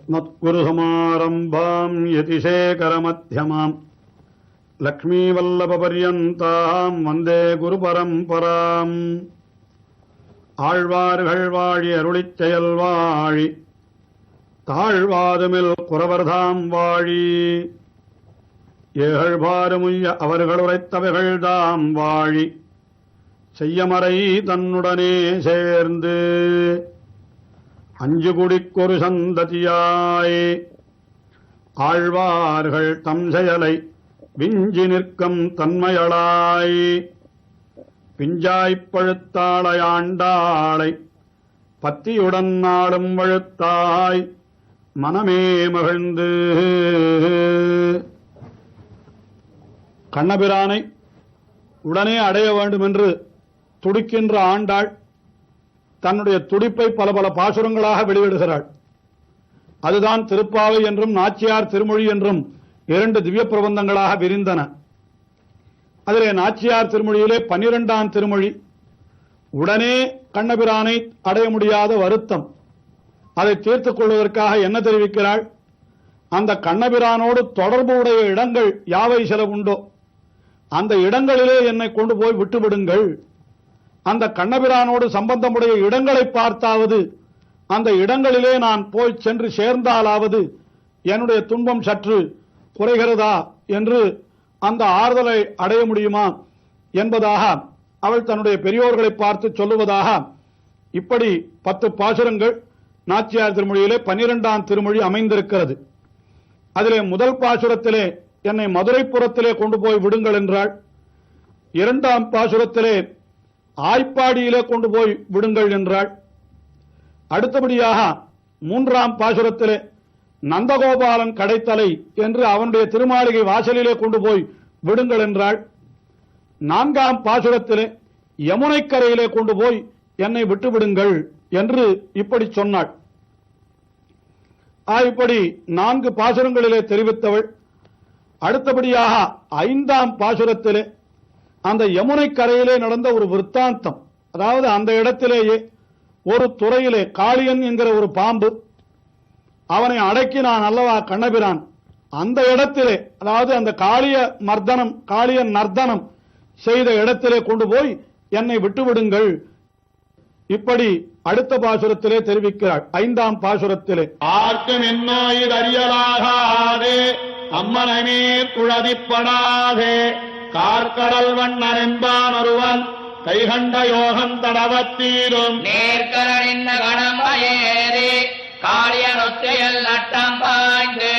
अस्मत्कुरुसमारम्भां यतिशेखरमध्यमां लक्ष्मीवल्लभपर्यन्तां वन्दे गुरुपरम्पराम् ஆழ்வார்கள் வாழி அருளிச் செயல் வாழி தாழ்வாதுமில் குறவர்தாம் வாழி ஏகழ்பாருமுய்ய அவர்கள் உரைத்தவைகள்தாம் வாழி செய்யமறை தன்னுடனே சேர்ந்து அஞ்சு குடிக்கொரு சந்ததியாய் ஆழ்வார்கள் தம் செயலை விஞ்சி நிற்கும் தன்மையளாய் பிஞ்சாய்ப் பழுத்தாளையாண்டாளை பத்தியுடன் நாளும் வழுத்தாய் மனமே மகிழ்ந்து கண்ணபிரானை உடனே அடைய வேண்டும் என்று துடிக்கின்ற ஆண்டாள் தன்னுடைய துடிப்பை பல பல பாசுரங்களாக வெளியிடுகிறாள். அதுதான் திருப்பாவை என்றும் நாச்சியார் திருமொழி என்றும் இரண்டு திவ்ய பிரபந்தங்களாக விரிந்தன. அதிலே நாச்சியார் திருமொழியிலே 12ஆம் திருமொழி உடனே கண்ணபிரானை அடைய முடியாத வருத்தம், அதை தீர்த்துக் கொள்வதற்காக என்ன தெரிவிக்கிறாள்? அந்த கண்ணபிரானோடு தொடர்பு உடைய இடங்கள் யாவை சில உண்டோ அந்த இடங்களிலே என்னை கொண்டு போய் விட்டுவிடுங்கள். அந்த கண்ணபிரானோடு சம்பந்தமுடைய இடங்களை பார்த்தாவது அந்த இடங்களிலே நான் போய் சென்று சேர்ந்தாலாவது என்னுடைய துன்பம் சற்று குறைகிறதா என்று அந்த ஆறுதலை அடைய முடியுமா என்பதாக அவள் தன்னுடைய பெரியோர்களை பார்த்து சொல்லுவதாக இப்படி 10 பாசுரங்கள் நாச்சியார் திருமொழியிலே 12ஆம் திருமொழி அமைந்திருக்கிறது. அதிலே முதல் பாசுரத்திலே என்னை மதுரைப்புறத்திலே கொண்டு போய் விடுங்கள் என்றாள். 2ஆம் பாசுரத்திலே ஆய்ப்பாடியிலே கொண்டு போய் விடுங்கள் என்றாள். அடுத்தபடியாக 3ஆம் பாசுரத்திலே நந்தகோபாலன் கடைத்தலை என்று அவனுடைய திருமாளிகை வாசலிலே கொண்டு போய் விடுங்கள் என்றாள். 4ஆம் பாசுரத்திலே யமுனைக்கரையிலே கொண்டு போய் என்னை விட்டுவிடுங்கள் என்று இப்படி சொன்னாள். இப்படி 4 பாசுரங்களிலே தெரிவித்தவள் அடுத்தபடியாக 5ஆம் பாசுரத்திலே அந்த யமுனைக்கரையிலே நடந்த ஒரு விற்த்தாந்தம், அதாவது அந்த இடத்திலேயே ஒரு துறையிலே காளியன் என்கிற ஒரு பாம்பு, அவனை அடக்கினான் அல்லவா கண்ணபிரான். அந்த இடத்திலே, அதாவது அந்த காளியன் நர்த்தனம் செய்த இடத்திலே கொண்டு போய் என்னை விட்டுவிடுங்கள் இப்படி அடுத்த பாசுரத்திலே தெரிவிக்கிறாள். 5ஆம் பாசுரத்திலே ஆர்க்கும் என்னோயிர் அறியலாகாதே அம்மனமே குழதிப்படாதே கார்கடல் வண்ணன் என்பான் ஒருவன் கைகண்ட யோகம் தடவத்தீரும் நேர்கரன் கணம்பயேறி காளியன் ஒத்தையல் நட்டம் பாய்ந்து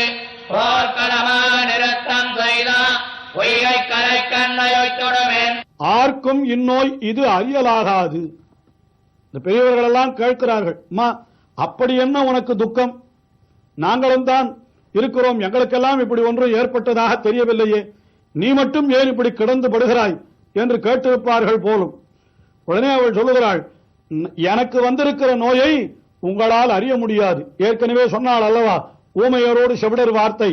போர்க்கடமா நிறுத்தம் செய்தான் பொய்கை கரை கண்ணையொடுமேன். ஆர்க்கும் இந்நோய் இது அறியலாகாது. இந்த பெரியவர்கள் எல்லாம் கேட்கிறார்கள், அம்மா அப்படி என்ன உனக்கு துக்கம்? நாங்களும் தான் இருக்கிறோம், எங்களுக்கெல்லாம் இப்படி ஒன்று ஏற்பட்டதாக தெரியவில்லையே, நீ மட்டும் ஏன் இப்படி கிடந்து படுகிறாய் என்று கேட்டிருப்பார்கள் போலும். உடனே அவள் சொல்லுகிறாள், எனக்கு வந்திருக்கிற நோயை உங்களால் அறிய முடியாது. ஏற்கனவே சொன்னாள் அல்லவா ஊமையரோடு செவிடர் வார்த்தை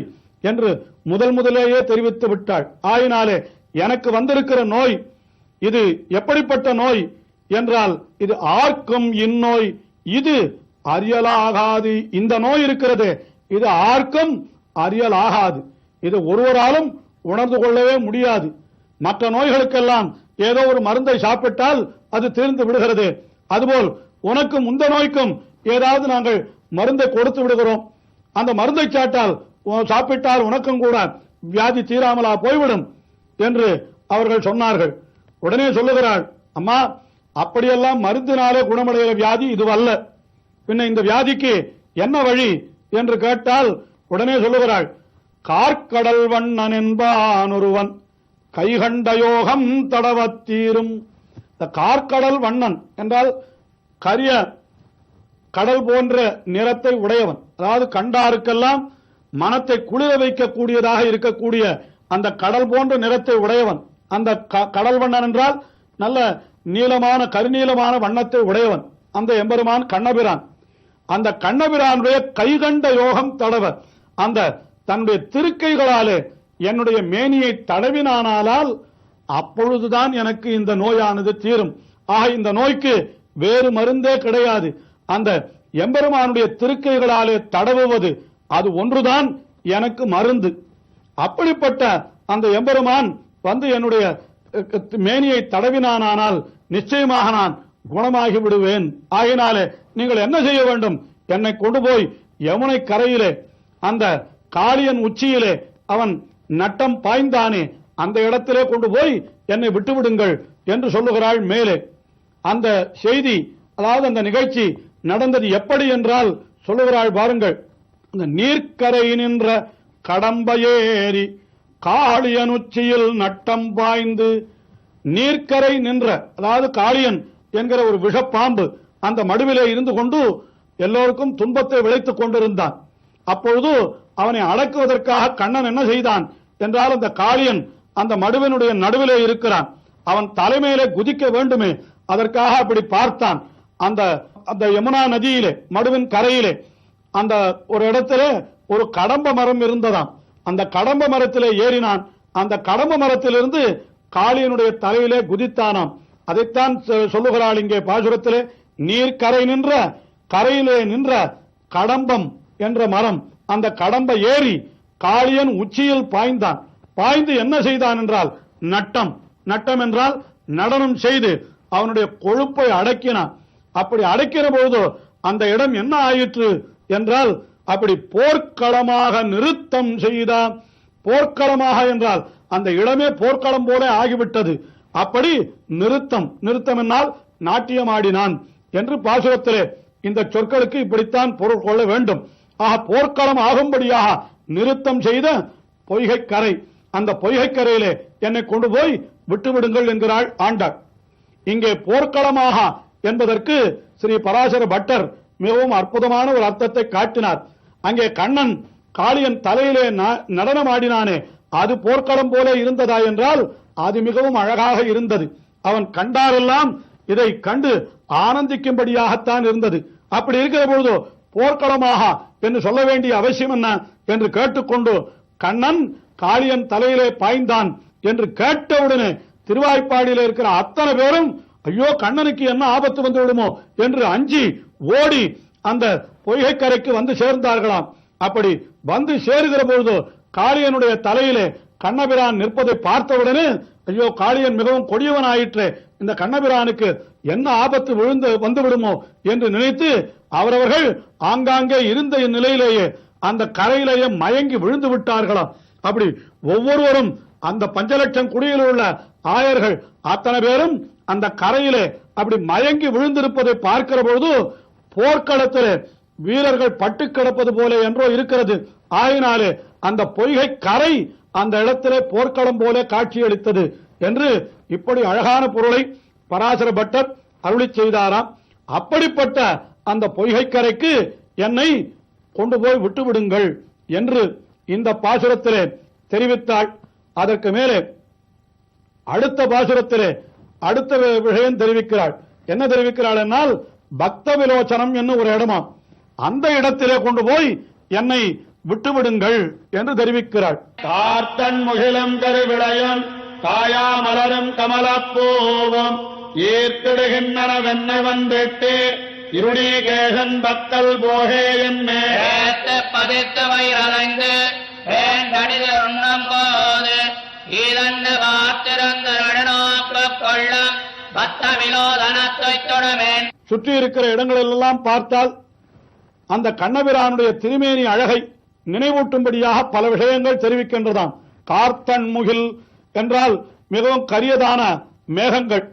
என்று முதலேயே தெரிவித்து விட்டாள். ஆயினாலே எனக்கு வந்திருக்கிற நோய் இது எப்படிப்பட்ட நோய் என்றால் இது ஆர்க்கும் இந்நோய் இது அறியலாகாது. இந்த நோய் இருக்கிறது, இது ஆர்க்கும் அறியலாகாது. இது ஒருவராலும் உணர்ந்து கொள்ளவே முடியாது. மற்ற நோய்களுக்கெல்லாம் ஏதோ ஒரு மருந்தை சாப்பிட்டால் அது தீர்ந்து விடுகிறது. அதுபோல் உனக்கும் இந்த நோய்க்கும் ஏதாவது நாங்கள் மருந்தை கொடுத்து விடுகிறோம், அந்த மருந்தை சாப்பிட்டால் உனக்கும் கூட வியாதி தீராமலா போய்விடும் என்று அவர்கள் சொன்னார்கள். உடனே சொல்லுகிறாள், அம்மா அப்படியெல்லாம் மருந்தினாலே குணமடைகிற வியாதி இதுவல்ல, பின்ன இந்த வியாதிக்கு என்ன வழி என்று கேட்டால் உடனே சொல்லுகிறாள், கார்கடல் வண்ணன் என்பான் ஒருவன் கைகண்ட யோகம் தடவத்தீரும். இந்த கார்கடல் வண்ணன் என்றால் கரிய கடல் போன்ற நிறத்தை உடையவன், அதாவது கண்டாருக்கெல்லாம் மனத்தை குளிர வைக்கக்கூடியதாக இருக்கக்கூடிய அந்த கடல் போன்ற நிறத்தை உடையவன். அந்த கடல் வண்ணன் என்றால் நல்ல நீளமான கருநீளமான வண்ணத்தை உடையவன் அந்த எம்பெருமான் கண்ணபிரான். அந்த கண்ணபிரானுடைய கைகண்ட யோகம் தடவ, அந்த தன்னுடைய திருக்கைகளாலே என்னுடைய மேனியை தடவினானால் அப்பொழுதுதான் எனக்கு இந்த நோயானது தீரும். ஆக இந்த நோய்க்கு வேறு மருந்தே கிடையாது. அந்த எம்பெருமானுடைய திருக்கைகளாலே தடவுவது அது ஒன்றுதான் எனக்கு மருந்து. அப்படிப்பட்ட அந்த எம்பெருமான் வந்து என்னுடைய மேனியை தடவினானால் நிச்சயமாக நான் குணமாகி விடுவேன். ஆகினாலே நீங்கள் என்ன செய்ய வேண்டும்? என்னை கொண்டு போய் யமுனை கரையிலே அந்த காளியன் உச்சியிலே அவன் நட்டம் பாய்ந்தானே அந்த இடத்திலே கொண்டு போய் என்னை விட்டுவிடுங்கள் என்று சொல்லுகிறாள். மேலே அந்த செய்தி, அதாவது அந்த நிகழ்ச்சி நடந்தது எப்படி என்றால் சொல்லுகிறாள் பாருங்கள். அந்த நீர்க்கரை நின்ற கடம்பையேறி காளியன் உச்சியில் நட்டம் பாய்ந்து, நீர்க்கரை நின்ற, அதாவது காளியன் என்கிற ஒரு விஷப்பாம்பு அந்த மடுவிலே இருந்து கொண்டு எல்லோருக்கும் துன்பத்தை விளைத்துக் கொண்டிருந்தான். அப்பொழுது அவனை அடக்குவதற்காக கண்ணன் என்ன செய்தான் என்றால், அந்த காளியன் அந்த மடுவினுடைய நடுவிலே இருக்கிறான், அவன் தலைமையிலே குதிக்க வேண்டுமே, அதற்காக அப்படி பார்த்தான். அந்த அந்த யமுனா நதியிலே மடுவின் கரையிலே அந்த ஒரு இடத்திலே ஒரு கடம்ப மரம் இருந்ததாம். அந்த கடம்ப மரத்திலே ஏறினான். அந்த கடம்ப மரத்திலிருந்து காளியனுடைய தலையிலே குதித்தானாம். அதைத்தான் சொல்லுகிறாள் இங்கே பாசுரத்திலே. நீர்க்கரை நின்ற, கரையிலே நின்ற கடம்பம் என்ற மரம், அந்த கடம்ப ஏறி காளியன் உச்சியில் பாய்ந்தான். பாய்ந்து என்ன செய்தான் என்றால் நட்டம், நட்டம் என்றால் நடனம் செய்து அவனுடைய கொழுப்பை அடக்கினான். அப்படி அடக்கிற பொழுது அந்த இடம் என்ன ஆயிற்று என்றால், அப்படி போர்க்களமாக நிறுத்தம் செய்தான். போர்க்களமாக என்றால் அந்த இடமே போர்க்களம் போல ஆகிவிட்டது. அப்படி நிறுத்தம், நிறுத்தம் என்னால் நாட்டியமாடினான் என்று பாசுரத்திலே இந்த சொற்களுக்கு இப்படித்தான் பொருள் கொள்ள வேண்டும். ஆக போர்க்களம் ஆகும்படியாக நிறுத்தம் செய்த பொய்கை கரை, அந்த பொய்கை கரையிலே என்னை கொண்டு போய் விட்டுவிடுங்கள் என்கிறாள் ஆண்டாள். இங்கே போர்க்களமாக என்பதற்கு ஸ்ரீ பராசர பட்டர் மிகவும் அற்புதமான ஒரு அர்த்தத்தை காட்டினார். அங்கே கண்ணன் காளியன் தலையிலே நடனமாடினானே அது போர்க்களம் போல இருந்ததா என்றால் அது மிகவும் அழகாக இருந்தது. அவன் கண்டாரெல்லாம் இதை கண்டு ஆனந்திக்கும்படியாகத்தான் இருந்தது. அப்படி இருக்கிற பொழுது போர்க்களமாக என்று சொல்ல வேண்டிய அவசியம் என்ன என்று கேட்டுக்கொண்டு கண்ணன் காளியன் தலையிலே பாய்ந்தான் என்று கேட்டவுடனே திருவாய்ப்பாடியில் இருக்கிற அத்தனை பேரும் ஐயோ கண்ணனுக்கு என்ன ஆபத்து வந்து விடுமோ என்று அஞ்சி ஓடி அந்த பொய்கைக்கரைக்கு வந்து சேர்ந்தார்களாம். அப்படி வந்து சேருகிற பொழுது காளியனுடைய தலையிலே கண்ணபிரான் நிற்பதை பார்த்தவுடனே ஐயோ காளியன் மிகவும் கொடியவன் ஆயிற்றே, இந்த கண்ணபிரானுக்கு என்ன ஆபத்து வந்து விடுமோ என்று நினைத்து அவரவர்கள் ஆங்காங்கே இருந்த நிலையிலேயே அந்த கரையிலேயே மயங்கி விழுந்து விட்டார்களாம். அப்படி ஒவ்வொருவரும் அந்த 5 லட்சம் குடியில் உள்ள ஆயர்கள் அத்தனை பேரும் அந்த கரையிலே அப்படி மயங்கி விழுந்திருப்பதை பார்க்கிற பொழுது போர்க்களத்திலே வீரர்கள் பட்டு கிடப்பது போல என்றோ இருக்கிறது. ஆயினாலே அந்த பொய்கை கரை அந்த இடத்திலே போர்க்களம் போல காட்சியளித்தது என்று இப்படி அழகான பொருளை பராசர பட்டர் அருளி செய்தாராம். அப்படிப்பட்ட அந்த பொய்கை கரைக்கு என்னை கொண்டு போய் விட்டுவிடுங்கள் என்று இந்த பாசுரத்திலே தெரிவித்தாள். அதற்கு மேலே அடுத்த பாசுரத்திலே அடுத்த விஷயம் தெரிவிக்கிறாள். என்ன தெரிவிக்கிறாள் என்னால், பக்த விலோச்சனம் என்னும் ஒரு இடமாம், அந்த இடத்திலே கொண்டு போய் என்னை விட்டுவிடுங்கள் என்று தெரிவிக்கிறாள். கார்த்தன் முகிலும் கருவிளையும் காயா மலரும் கமலப்பூவும் ஈர்த்திடுகின்றன வெண்ணை வந்திட்டு இருடி கேசன் பக்கல் போகே என்னே பதித்து வயிறலைந்து வேண்டடிது உண்ணம் போது ஈதண்டு பார்த்திருந்து நடுநோக்கு கொள்ளும் பக்த விலோதனத்தை தொடுவேன். சுற்றி இருக்கிற இடங்களெல்லாம் பார்த்தால் அந்த கண்ணபிரானுடைய திருமேனி அழகை நினைவூட்டும்படியாக பல விஷயங்கள் தெரிவிக்கின்றதாம். கார்த்தன் முகில் என்றால் மிகவும் கரியதான மேகங்கள்,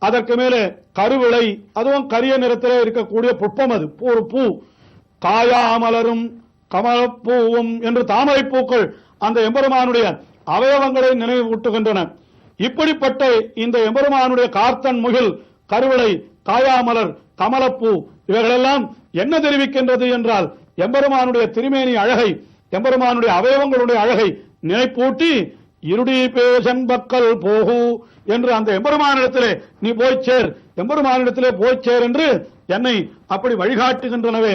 அதற்கு மேலே கருவிளை, அதுவும் கரிய நிறத்திலே இருக்கக்கூடிய புஷ்பம், அது ஒரு பூ, காயாமலரும் கமலப்பூவும் என்று தாமரை பூக்கள் அந்த எம்பெருமானுடைய அவயவங்களை நினைவூட்டுகின்றன. இப்படிப்பட்ட இந்த எம்பெருமானுடைய கார்த்தன் முகில், கருவிளை, காயாமலர், கமலப்பூ இவைகளெல்லாம் என்ன தெரிவிக்கின்றது என்றால் எம்பெருமானுடைய திருமேனி அழகை, எம்பெருமானுடைய அவயவங்களுடைய அழகை நினைப்பூட்டி இருடி பேசன் பக்கல் போகு என்று அந்த எம்பெருமானிடத்திலே நீ போய் சேர், எம்பெருமானிடத்திலே போய் சேர் என்று என்னை அப்படி வழிகாட்டுகின்றனவே.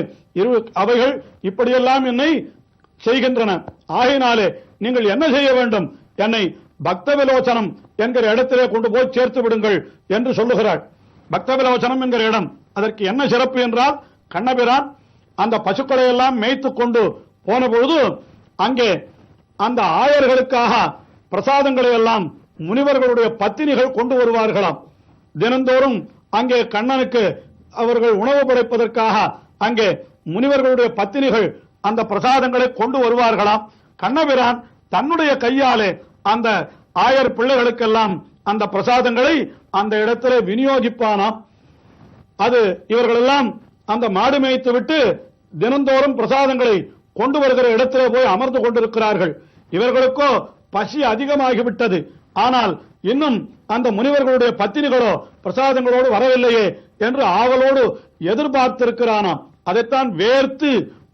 அவைகள் இப்படியெல்லாம் என்னை செய்கின்றன. ஆகையினாலே நீங்கள் என்ன செய்ய வேண்டும், என்னை பக்த விலோச்சனம் என்கிற இடத்திலே கொண்டு போய் சேர்த்து விடுங்கள் என்று சொல்லுகிறாள். பக்த விலோச்சனம் என்கிற இடம், அதற்கு என்ன சிறப்பு என்றால் கண்ணபிரான் அந்த பசுக்களை எல்லாம் மேய்த்து கொண்டு போன பொழுது அங்கே அந்த ஆயர்களுக்காக பிரசாதங்களை எல்லாம் முனிவர்களுடைய பத்தினிகள் கொண்டு வருவார்களாம். தினந்தோறும் அங்கே கண்ணனுக்கு அவர்கள் உணவு படைப்பதற்காக அங்கே முனிவர்களுடைய பத்தினிகள் அந்த பிரசாதங்களை கொண்டு வருவார்களாம். கண்ணபிரான் தன்னுடைய கையாலே அந்த ஆயர் பிள்ளைகளுக்கெல்லாம் அந்த பிரசாதங்களை அந்த இடத்திலே விநியோகிப்பானாம். அது இவர்களெல்லாம் அந்த மாடு மேய்த்து விட்டு தினந்தோறும் பிரசாதங்களை கொண்டு வருகிற இடத்திலே போய் அமர்ந்து கொண்டிருக்கிறார்கள். இவர்களுக்கோ பசி அதிகமாகிவிட்டது. ஆனால் இன்னும் அந்த முனிவர்களுடைய பத்தினிகளோ பிரசாதங்களோடு வரவில்லையே என்று ஆவலோடு எதிர்பார்த்திருக்கிறானாம். அதைத்தான் வேர்த்து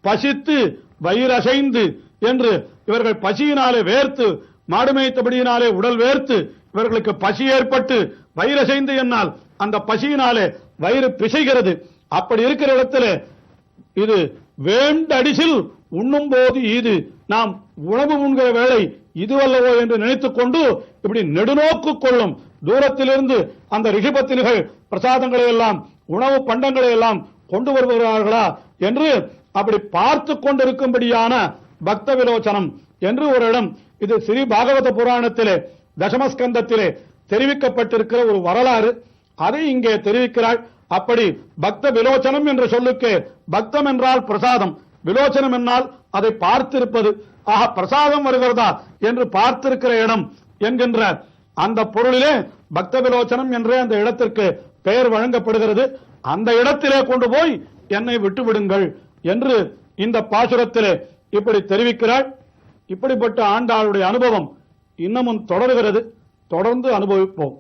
பசித்து வயிறசைந்து என்று இவர்கள் பசியினாலே வேர்த்து மாடு மேய்த்தபடியினாலே உடல் வேர்த்து இவர்களுக்கு பசி ஏற்பட்டு வயிறசைந்து என்னால் அந்த பசியினாலே வயிறு பிசைகிறது. அப்படி இருக்கிற இடத்துல இது வேண்டடிசில் உண்ணும் போது இது நாம் உணவு உண்கிற வேளை இதுவல்லவோ என்று நினைத்துக் கொண்டு இப்படி நெடுநோக்கு கொள்ளும் தூரத்திலிருந்து அந்த ரிஷிபத்தினிகள் பிரசாதங்களை எல்லாம் உணவு பண்டங்களை எல்லாம் கொண்டு வருகிறார்களா என்று அப்படி பார்த்து கொண்டிருக்கும்படியான பக்த விலோச்சனம் என்று ஒரு இடம். இது ஸ்ரீ பாகவத புராணத்திலே தசமஸ்கந்தத்திலே தெரிவிக்கப்பட்டிருக்கிற ஒரு வரலாறு. அதை இங்கே தெரிவிக்கிறாள். அப்படி பக்த விலோச்சனம் என்ற சொல்லுக்கு பக்தம் என்றால் பிரசாதம், விலோச்சனம் என்றால் அதை பார்த்திருப்பது. ஆக பிரசாதம் வருகிறதா என்று பார்த்திருக்கிற இடம் என்கின்ற அந்த பொருளிலே பக்த விலோச்சனம் என்றே அந்த இடத்திற்கு பெயர் வழங்கப்படுகிறது. அந்த இடத்திலே கொண்டு போய் என்னை விட்டுவிடுங்கள் என்று இந்த பாசுரத்திலே இப்படி தெரிவிக்கிறாள். இப்படிப்பட்ட ஆண்டாளுடைய அனுபவம் இன்னமும் தொடர்கிறது. தொடர்ந்து அனுபவிப்போம்.